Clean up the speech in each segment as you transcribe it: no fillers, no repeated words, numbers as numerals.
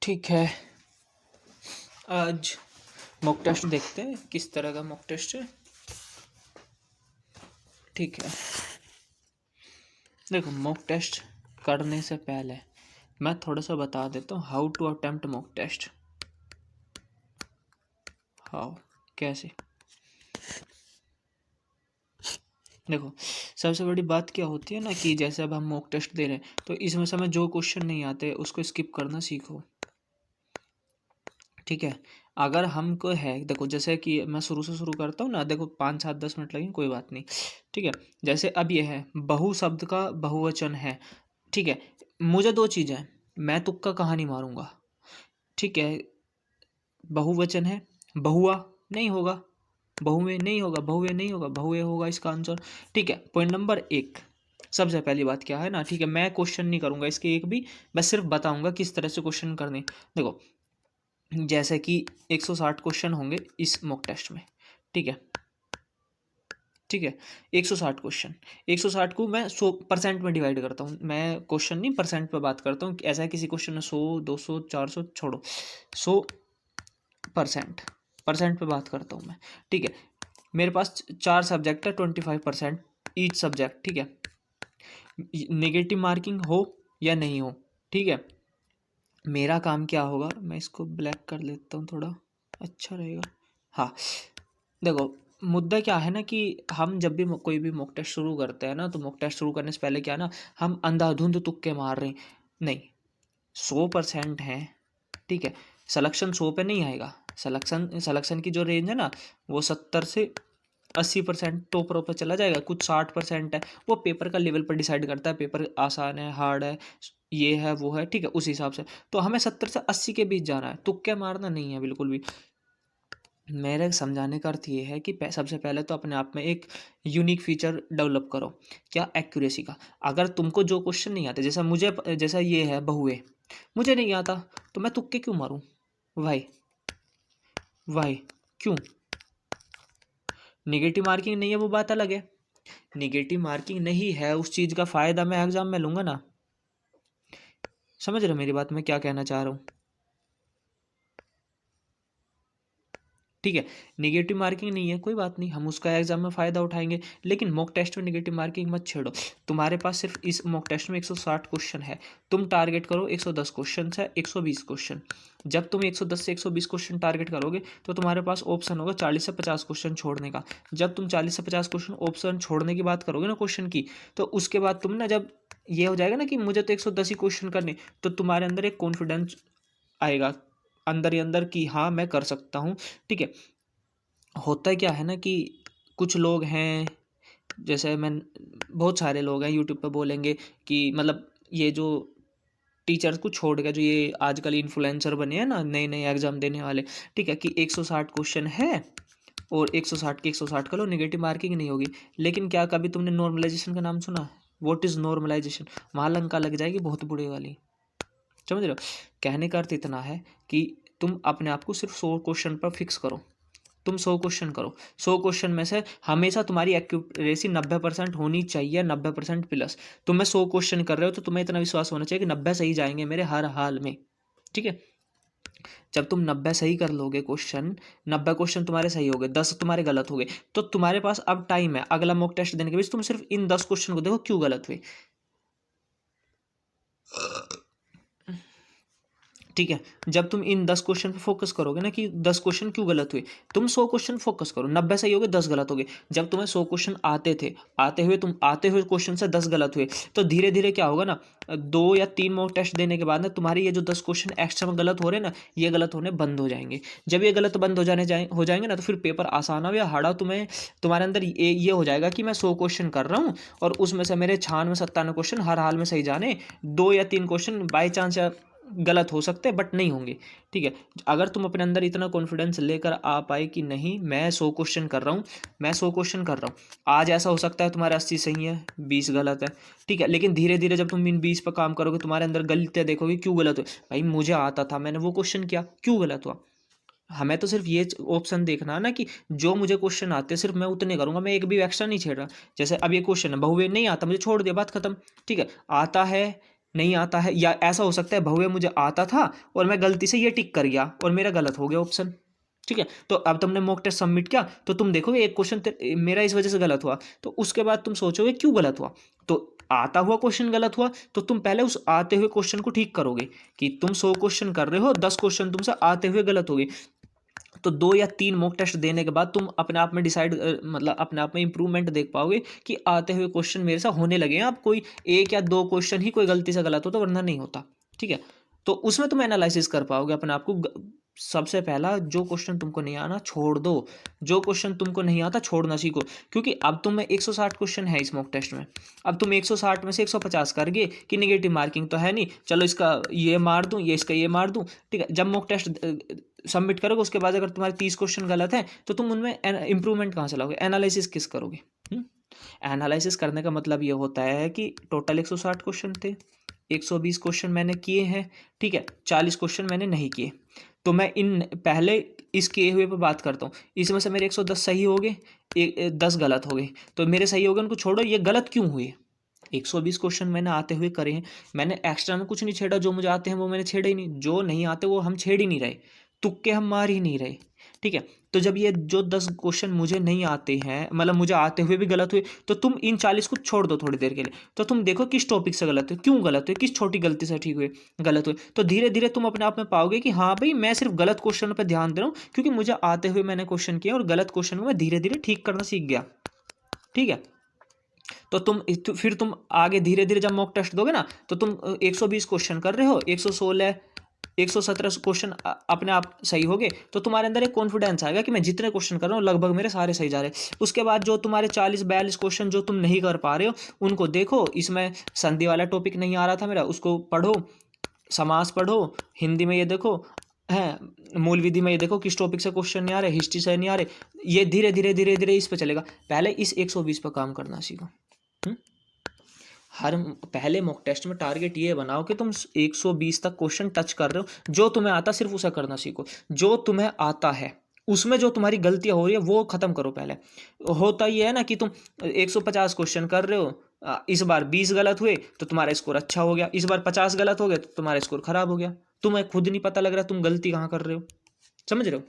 ठीक है, आज मॉक टेस्ट देखते हैं किस तरह का मॉक टेस्ट है। ठीक है, देखो मॉक टेस्ट करने से पहले मैं थोड़ा सा बता देता हूँ how to attempt mock test. How, कैसे। देखो सबसे बड़ी बात क्या होती है ना कि जैसे अब हम मॉक टेस्ट दे रहे हैं तो इसमें से हमें जो क्वेश्चन नहीं आते उसको स्किप करना सीखो। ठीक है, अगर हमको है, देखो जैसे कि मैं शुरू से शुरू करता हूँ ना, देखो 5 7 10 मिनट लगेंगे कोई बात नहीं। ठीक है, जैसे अब ये है बहु शब्द का बहुवचन है। ठीक है, मुझे दो चीज़ें हैं, मैं तुक्का कहाँ नहीं मारूंगा। ठीक है, बहुवचन है, बहुआ नहीं होगा, बहुए नहीं होगा, बहुए नहीं होगा, बहुए होगा इसका आंसर। ठीक है, पॉइंट नंबर 1, सबसे पहली बात क्या है ना। ठीक है, मैं क्वेश्चन नहीं करूंगा इसके एक भी, मैं सिर्फ बताऊंगा किस तरह से क्वेश्चन करने। देखो जैसे कि 160 क्वेश्चन होंगे इस मॉक टेस्ट में। ठीक है, ठीक है, 160 क्वेश्चन, 160 को मैं 100% में डिवाइड करता हूँ। मैं क्वेश्चन नहीं, परसेंट पे बात करता हूँ। ऐसा है किसी क्वेश्चन में 100 200 400 छोड़ो, 100% परसेंट पे बात करता हूँ मैं। ठीक है, मेरे पास 4 सब्जेक्ट है, 25% ईच सब्जेक्ट। ठीक है, नेगेटिव मार्किंग हो या नहीं हो। ठीक है, मेरा काम क्या होगा, मैं इसको ब्लैक कर लेता हूँ थोड़ा अच्छा रहेगा। हाँ, देखो मुद्दा क्या है ना कि हम जब भी कोई भी मॉक टेस्ट शुरू करते हैं ना, तो मॉक टेस्ट शुरू करने से पहले क्या ना, हम अंधाधुंध तुक्के मार रहे हैं। नहीं, 100% है। ठीक है, सलेक्शन 100 पे नहीं आएगा। सलेक्शन की जो रेंज है ना वो 70 से 80% टॉपर पर चला जाएगा। कुछ 60% है, वो पेपर का लेवल पर डिसाइड करता है, पेपर आसान है हार्ड है ये है वो है। ठीक है, उस हिसाब से तो हमें 70 से 80 के बीच जाना है, तुक्के मारना नहीं है बिल्कुल भी। मेरे समझाने का अर्थ ये है कि सबसे पहले तो अपने आप में एक यूनिक फीचर डेवलप करो। क्या? एक्यूरेसी का। अगर तुमको जो क्वेश्चन नहीं आते, जैसा मुझे, जैसा ये है बहुए, मुझे नहीं आता तो मैं तुक्के क्यों मारूं? वाई वाई क्यों? निगेटिव मार्किंग नहीं है वो बात अलग है, निगेटिव मार्किंग नहीं है उस चीज़ का फ़ायदा मैं एग्ज़ाम में लूँगा ना। समझ रहे हो मेरी बात, मैं क्या कहना चाह रहा हूँ? ठीक है, नेगेटिव मार्किंग नहीं है कोई बात नहीं, हम उसका एग्जाम में फ़ायदा उठाएंगे, लेकिन मॉक टेस्ट में नेगेटिव मार्किंग मत छेड़ो। तुम्हारे पास सिर्फ इस मॉक टेस्ट में 160 क्वेश्चन है, तुम टारगेट करो 110 क्वेश्चन है, 120 क्वेश्चन। जब तुम 110 से 120 क्वेश्चन टारगेट करोगे तो तुम्हारे पास ऑप्शन होगा 40 से 50 क्वेश्चन छोड़ने का। जब तुम 40 से 50 क्वेश्चन ऑप्शन छोड़ने की बात करोगे ना क्वेश्चन की, तो उसके बाद तुम ना, जब ये हो जाएगा ना कि मुझे तो 110 ही क्वेश्चन करने, तो तुम्हारे अंदर एक कॉन्फिडेंस आएगा अंदर ही अंदर कि हाँ मैं कर सकता हूँ। ठीक है, होता क्या है ना कि कुछ लोग हैं, जैसे मैं, बहुत सारे लोग हैं यूट्यूब पे बोलेंगे कि मतलब ये जो टीचर्स को छोड़ के जो ये आजकल इन्फ्लुएंसर बने हैं ना नए नए एग्जाम देने वाले, ठीक है, कि 160 क्वेश्चन है और 160 के 160 का लो, नेगेटिव मार्किंग नहीं होगी। लेकिन क्या कभी तुमने नॉर्मलाइजेशन का नाम सुना? What is normalization? वहाँ लंका लग जाएगी बहुत बुरे वाली। समझ रहे हो? कहने का अर्थ इतना है कि तुम अपने आप को सिर्फ 100 क्वेश्चन पर फिक्स करो। तुम 100 क्वेश्चन करो, 100 क्वेश्चन में से हमेशा तुम्हारी एक्यूरेसी 90% होनी चाहिए, 90% प्लस। तुम्हें 100 क्वेश्चन कर रहे हो तो तुम्हें इतना विश्वास होना चाहिए कि 90 सही जाएंगे मेरे हर हाल में। ठीक है, जब तुम 90 सही कर लोगे क्वेश्चन, 90 क्वेश्चन तुम्हारे सही हो गए, 10 तुम्हारे गलत हो गए, तो तुम्हारे पास अब टाइम है अगला मॉक टेस्ट देने के बीच तुम सिर्फ इन 10 क्वेश्चन को देखो क्यों गलत हुए। ठीक है, जब तुम इन 10 क्वेश्चन पे फोकस करोगे ना कि 10 क्वेश्चन क्यों गलत हुए, तुम 100 क्वेश्चन फोकस करो, 90 सही हो गए 10 गलत हो गए। जब तुम्हें 100 क्वेश्चन आते थे, आते हुए क्वेश्चन से 10 गलत हुए, तो धीरे धीरे क्या होगा ना, 2 या 3 मॉक टेस्ट देने के बाद ना तुम्हारे ये जो 10 क्वेश्चन एक्स्ट्रा में गलत हो रहे हैं ना, ये गलत होने बंद हो जाएंगे। जब ये गलत बंद हो जाएंगे ना, तो फिर पेपर आसान हो या हार्ड हो, तुम्हें तुम्हारे अंदर ये हो जाएगा कि मैं 100 क्वेश्चन कर रहा हूँ और उसमें से मेरे 96 97 क्वेश्चन हर हाल में सही जाने, 2 या 3 क्वेश्चन बाई चांस या गलत हो सकते हैं बट नहीं होंगे। ठीक है, अगर तुम अपने अंदर इतना कॉन्फिडेंस लेकर आ पाए कि नहीं मैं 100 क्वेश्चन कर रहा हूँ, मैं 100 क्वेश्चन कर रहा हूँ, आज ऐसा हो सकता है तुम्हारे 80 सही है 20 गलत है। ठीक है, लेकिन धीरे धीरे जब तुम इन 20 पर काम करोगे, तुम्हारे अंदर गलतियाँ देखोगे क्यों गलत हुई, भाई मुझे आता था मैंने वो क्वेश्चन किया क्यों गलत हुआ। हमें तो सिर्फ ये ऑप्शन देखना है ना कि जो मुझे क्वेश्चन आते हैं सिर्फ मैं उतने करूंगा, मैं एक भी एक्स्ट्रा नहीं छेड़ रहा। जैसे अब ये क्वेश्चन है बहुवे नहीं आता, मुझे छोड़ दिया, बात खत्म। ठीक है, आता है नहीं आता है, या ऐसा हो सकता है भव्य मुझे आता था और मैं गलती से ये टिक कर गया और मेरा गलत हो गया ऑप्शन। ठीक है, तो अब तुमने मॉक टेस्ट सबमिट किया तो तुम देखोगे एक क्वेश्चन मेरा इस वजह से गलत हुआ, तो उसके बाद तुम सोचोगे क्यों गलत हुआ। तो आता हुआ क्वेश्चन गलत हुआ तो तुम पहले उस आते हुए क्वेश्चन को ठीक करोगे कि तुम 100 क्वेश्चन कर रहे हो, 10 क्वेश्चन तुमसे आते हुए गलत हो गए, तो 2 या 3 मॉक टेस्ट देने के बाद तुम अपने आप में डिसाइड मतलब अपने आप में इंप्रूवमेंट देख पाओगे कि आते हुए क्वेश्चन मेरे से होने लगे हैं। अब कोई 1 या 2 क्वेश्चन ही कोई गलती से गलत होता, वरना नहीं होता। ठीक है, तो उसमें तुम एनालिसिस कर पाओगे अपने आप को। सबसे पहला, जो क्वेश्चन तुमको नहीं आना छोड़ दो, जो क्वेश्चन तुमको नहीं आता छोड़ना सीखो, क्योंकि अब तुम में 160 क्वेश्चन है इस मॉक टेस्ट में। अब तुम 160 में से 150 कर गए कि निगेटिव मार्किंग तो है नहीं, चलो इसका ये मार दूं, ये इसका ये मार दूं। ठीक है, जब मॉक टेस्ट सबमिट करोगे उसके बाद अगर तुम्हारे 30 क्वेश्चन गलत हैं तो तुम उनमें इंप्रूवमेंट कहाँ से लाओगे, एनालिसिस किस करोगे। एनालिसिस करने का मतलब ये होता है कि टोटल 160 क्वेश्चन थे, 120 क्वेश्चन मैंने किए हैं, ठीक है, 40 क्वेश्चन मैंने नहीं किए, तो मैं इन पहले इस किए हुए पे बात करता हूँ। इसमें से मेरे 110 सही हो गए, 10 गलत हो गए, तो मेरे सही हो गए उनको छोड़ो, ये गलत क्यों हुए। 120 क्वेश्चन मैंने आते हुए करे हैं, मैंने एक्स्ट्रा में कुछ नहीं छेड़ा, जो मुझे आते हैं वो मैंने छेड़े ही नहीं, जो नहीं आते वो हम छेड़ ही नहीं रहे, तुक्के हम मार ही नहीं रहे। ठीक है, तो जब ये जो 10 क्वेश्चन मुझे नहीं आते हैं, मतलब मुझे आते हुए भी गलत हुए, तो तुम इन 40 को छोड़ दो थोड़ी देर के लिए, तो तुम देखो किस टॉपिक से गलत हुए, क्यों गलत हुए, किस छोटी गलती से ठीक हुए गलत हुए, तो धीरे धीरे तुम अपने आप में पाओगे कि हाँ भाई मैं सिर्फ गलत क्वेश्चन पर ध्यान दे रहा हूँ, क्योंकि मुझे आते हुए मैंने क्वेश्चन किया और गलत क्वेश्चन को मैं धीरे धीरे ठीक करना सीख गया। ठीक है, तो फिर तुम आगे धीरे धीरे जब मॉक टेस्ट दोगे ना, तो तुम 120 क्वेश्चन कर रहे हो, 116 117 क्वेश्चन अपने आप सही हो गए, तो तुम्हारे अंदर एक कॉन्फिडेंस आएगा कि मैं जितने क्वेश्चन कर रहा हूँ लगभग मेरे सारे सही जा रहे हैं। उसके बाद जो तुम्हारे 40-42 क्वेश्चन जो तुम नहीं कर पा रहे हो उनको देखो, इसमें संधि वाला टॉपिक नहीं आ रहा था मेरा, उसको पढ़ो, समास पढ़ो, हिंदी में ये देखो है, मूल विधि में ये देखो किस टॉपिक से क्वेश्चन नहीं आ रहे, हिस्ट्री से नहीं आ रहे, ये धीरे धीरे धीरे धीरे इस पर चलेगा। पहले इस 120 पर काम करना सीखो। हर पहले मॉक टेस्ट में टारगेट ये बनाओ कि तुम 120 तक क्वेश्चन टच कर रहे हो, जो तुम्हें आता सिर्फ उसे करना सीखो, जो तुम्हें आता है उसमें जो तुम्हारी गलतियां हो रही है वो खत्म करो। पहले होता ये है ना कि तुम 150 क्वेश्चन कर रहे हो, इस बार 20 गलत हुए तो तुम्हारा स्कोर अच्छा हो गया, इस बार 50 गलत हो गए तो तुम्हारा स्कोर खराब हो गया, तुम्हें खुद नहीं पता लग रहा तुम गलती कहाँ कर रहे हो। समझ रहे हो,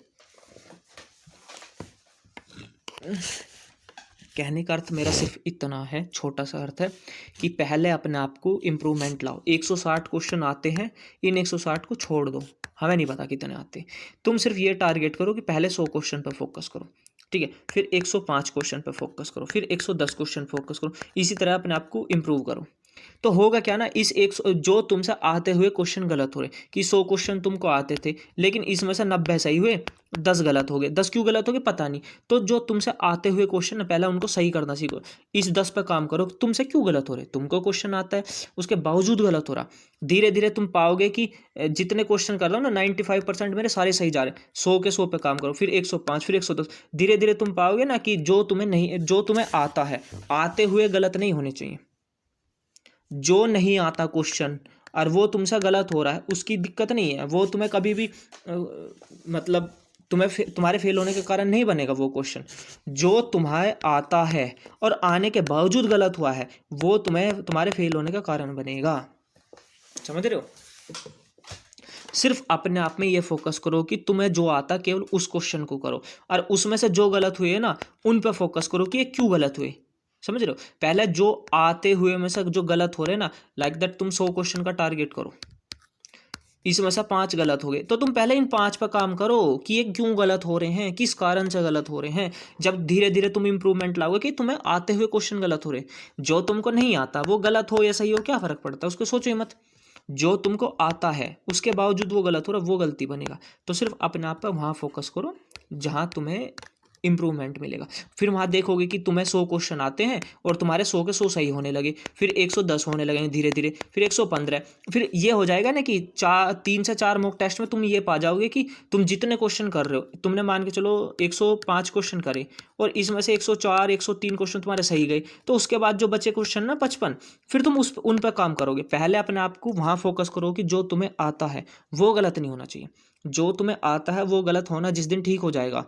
कहने का अर्थ मेरा सिर्फ इतना है, छोटा सा अर्थ है कि पहले अपने आप को इम्प्रूवमेंट लाओ। 160 क्वेश्चन आते हैं, इन 160 को छोड़ दो, हमें नहीं पता कितने आते, तुम सिर्फ ये टारगेट करो कि पहले 100 क्वेश्चन पर फोकस करो। ठीक है, फिर 105 क्वेश्चन पर फोकस करो, फिर 110 क्वेश्चन फोकस करो, इसी तरह अपने आप को इम्प्रूव करो। तो होगा क्या ना, इस एक जो तुमसे आते हुए क्वेश्चन गलत हो रहे कि 100 क्वेश्चन तुमको आते थे लेकिन इसमें से 90 सही हुए, 10 गलत हो गए, 10 क्यों गलत हो गए पता नहीं, तो जो तुमसे आते हुए क्वेश्चन है पहले उनको सही करना सीखो, इस 10 पे काम करो, तुमसे क्यों गलत हो रहे, तुमको क्वेश्चन आता है उसके बावजूद गलत हो रहा। धीरे धीरे तुम पाओगे कि जितने क्वेश्चन कर रहा हूँ ना 95% मेरे सारे सही जा रहे हैं, 100 के 100 पे काम करो, फिर 105, फिर 110, धीरे धीरे तुम पाओगे ना कि जो तुम्हें नहीं, जो तुम्हें आता है, आते हुए गलत नहीं होने चाहिए, जो नहीं आता क्वेश्चन और वो तुमसे गलत हो रहा है उसकी दिक्कत नहीं है, वो तुम्हें कभी भी मतलब तुम्हारे फेल होने के कारण नहीं बनेगा वो क्वेश्चन। जो तुम्हारे आता है और आने के बावजूद गलत हुआ है वो तुम्हारे फेल होने का कारण बनेगा। समझ रहे हो, सिर्फ अपने आप में ये फोकस करो कि तुम्हें जो आता केवल उस क्वेश्चन को करो, और उसमें से जो गलत हुए ना उन पर फोकस करो कि ये क्यों गलत हुए। समझ रहे हो, पहले जो आते हुए में से जो गलत हो रहे ना, लाइक दैट तुम 100 क्वेश्चन का टारगेट करो, इसमें से 5 गलत हो गए तो तुम पहले इन 5 पर काम करो कि ये क्यों गलत हो रहे हैं, किस कारण से गलत हो रहे हैं। जब धीरे धीरे तुम इंप्रूवमेंट लाओगे कि तुम्हें आते हुए क्वेश्चन गलत हो रहे, जो तुमको नहीं आता वो गलत हो या सही हो क्या फर्क पड़ता है, उसको सोचो ही मत, जो तुमको आता है उसके बावजूद वो गलत हो रहा वो गलती बनेगा। तो सिर्फ अपने आप पर वहाँ फोकस करो जहाँ तुम्हें इंप्रूवमेंट मिलेगा, फिर वहाँ देखोगे कि तुम्हें 100 क्वेश्चन आते हैं और तुम्हारे 100 के 100 सही होने लगे, फिर 110 होने लगेंगे धीरे धीरे, फिर 115, फिर ये हो जाएगा ना कि 3 से 4 मॉक टेस्ट में तुम ये पा जाओगे कि तुम जितने क्वेश्चन कर रहे हो, तुमने मान के चलो 105 क्वेश्चन करे और इसमें से 104 103 क्वेश्चन तुम्हारे सही गए, तो उसके बाद जो बचे क्वेश्चन ना 55, फिर तुम उन पर काम करोगे। पहले अपने आप को वहाँ फोकस करो कि जो तुम्हें आता है वो गलत नहीं होना चाहिए, जो तुम्हें आता है वो गलत होना जिस दिन ठीक हो जाएगा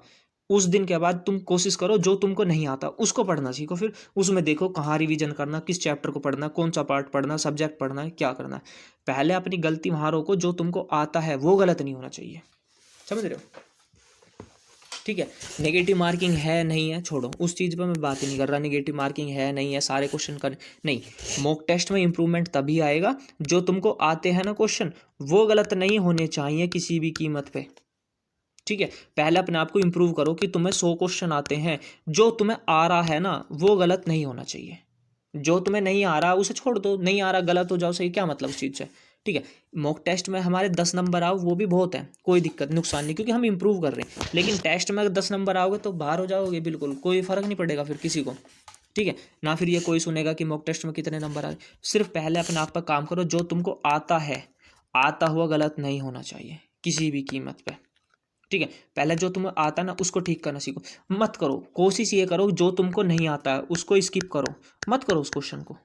उस दिन के बाद तुम कोशिश करो जो तुमको नहीं आता उसको पढ़ना सीखो, फिर उसमें देखो कहाँ रिवीजन करना, किस चैप्टर को पढ़ना, कौन सा पार्ट पढ़ना, सब्जेक्ट पढ़ना है, क्या करना है। पहले अपनी गलती वहाँ रोको, जो तुमको आता है वो गलत नहीं होना चाहिए, समझ रहे हो? ठीक है, नेगेटिव मार्किंग है नहीं है छोड़ो, उस चीज़ पर मैं बात ही नहीं कर रहा। नेगेटिव मार्किंग है नहीं है, सारे क्वेश्चन कर नहीं। मॉक टेस्ट में इंप्रूवमेंट तभी आएगा जो तुमको आते हैं ना क्वेश्चन, वो गलत नहीं होने चाहिए किसी भी कीमत पे। ठीक है, पहले अपने आप को इंप्रूव करो कि तुम्हें 100 क्वेश्चन आते हैं, जो तुम्हें आ रहा है ना वो गलत नहीं होना चाहिए। जो तुम्हें नहीं आ रहा उसे छोड़ दो, नहीं आ रहा गलत हो जाओ सही, क्या मतलब उस चीज़ से। ठीक है, मॉक टेस्ट में हमारे 10 नंबर आओ वो भी बहुत है, कोई दिक्कत नुकसान नहीं, क्योंकि हम इंप्रूव कर रहे हैं। लेकिन टेस्ट में अगर 10 नंबर आओगे तो बाहर हो जाओगे, बिल्कुल कोई फर्क नहीं पड़ेगा फिर किसी को। ठीक है ना, फिर ये कोई सुनेगा कि मॉक टेस्ट में कितने नंबर आए। सिर्फ पहले अपने आप पर काम करो, जो तुमको आता है, आता हुआ गलत नहीं होना चाहिए किसी भी कीमत पे। ठीक है, पहले जो तुम्हें आता ना उसको ठीक करना सीखो, मत करो, कोशिश ये करो जो तुमको नहीं आता है उसको स्किप करो, मत करो उस क्वेश्चन को।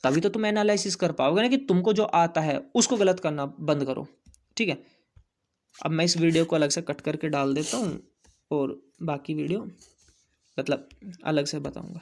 तभी तो तुम एनालिसिस कर पाओगे ना कि तुमको जो आता है उसको गलत करना बंद करो। ठीक है, अब मैं इस वीडियो को अलग से कट करके डाल देता हूँ और बाकी वीडियो मतलब अलग से बताऊँगा।